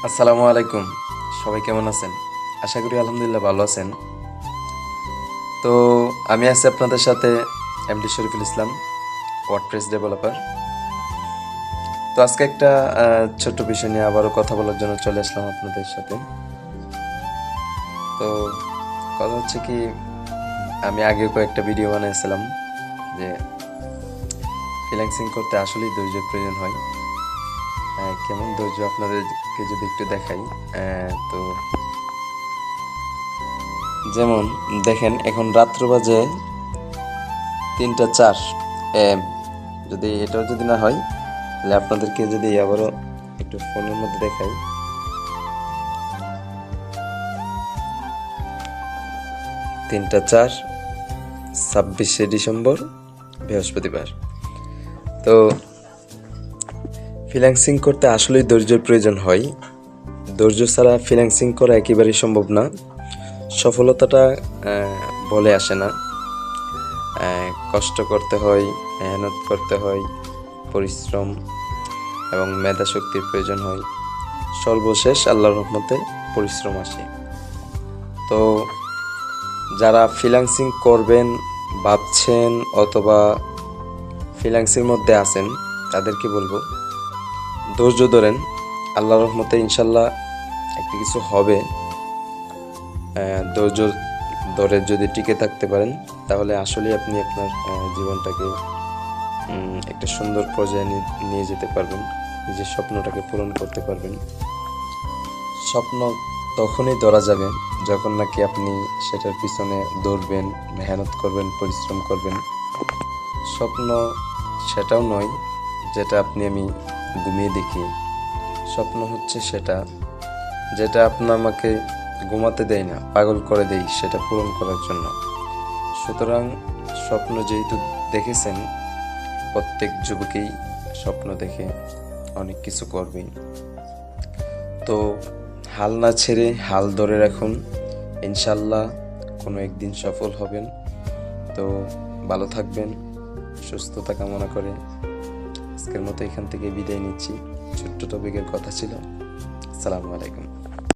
আসসালামু আলাইকুম। সবাই কেমন আছেন? আশা করি আলহামদুলিল্লাহ ভালো আছেন। তো আমি আছি আপনাদের সাথে MD Shariful Islam, WordPress developer. তো আজকে একটা ছোট্ট বিষয় নিয়ে আবারও কথা বলার জন্য চলে আসলাম আপনাদের সাথে। তো কথা হচ্ছে কি, আমি আগে কয়েকটা ভিডিও বানিয়েছিলাম যে ফ্রিল্যান্সিং করতে আসলেই ধৈর্যের প্রয়োজন হয়। কেমন ধৈর্য আপনাদেরকে যদি একটু দেখাই। তো যেমন দেখেন, এখন রাত্র বাজে 3টা 4 AM। যদি এটাও যদি না হয়, তাহলে আপনাদেরকে যদি আবারও একটু ফোনের মধ্যে দেখাই। 3টা 4, 26শে ডিসেম্বর, বৃহস্পতিবার। তো ফ্রিল্যান্সিং করতে আসলেই ধৈর্যের প্রয়োজন হয়। ধৈর্য ছাড়া ফ্রিল্যান্সিং করা একেবারেই সম্ভব না। সফলতাটা বলে আসে না। কষ্ট করতে হয়, মেহনত করতে হয়, পরিশ্রম এবং মেধা শক্তির প্রয়োজন হয়। সর্বশেষ আল্লাহর রহমতে পরিশ্রম আসে। তো যারা ফ্রিল্যান্সিং করবেন ভাবছেন অথবা ফ্রিল্যান্সিংয়ের মধ্যে আছেন, তাদেরকে বলবো ধৈর্য ধরেন। আল্লাহর রহমতে ইনশাল্লাহ একটা কিছু হবে। ধৈর্য ধরে যদি টিকে থাকতে পারেন, তাহলে আসলেই আপনি আপনার জীবনটাকে একটা সুন্দর পর্যায়ে নিয়ে যেতে পারবেন। নিজের স্বপ্নটাকে পূরণ করতে পারবেন। স্বপ্ন তখনই ধরা যাবে যখন নাকি আপনি সেটার পিছনে দৌড়বেন, মেহনত করবেন, পরিশ্রম করবেন। স্বপ্ন সেটাও নয় যেটা আমি ঘুমিয়ে দেখি। স্বপ্ন হচ্ছে সেটা যেটা আমাকে ঘুমাতে দেয় না, পাগল করে দেয় সেটা পূরণ করার জন্য। সুতরাং স্বপ্ন যেহেতু দেখেছেন, প্রত্যেক যুবকেই স্বপ্ন দেখে অনেক কিছু করবে। তো হাল না ছেড়ে হাল ধরে রাখুন, ইনশাল্লাহ কোনো একদিন সফল হবেন। তো ভালো থাকবেন, সুস্থতা কামনা করে আজকের মতো এখান থেকে বিদায় নিচ্ছি। ছোট্ট টপিকের কথা ছিল। আসসালামু আলাইকুম।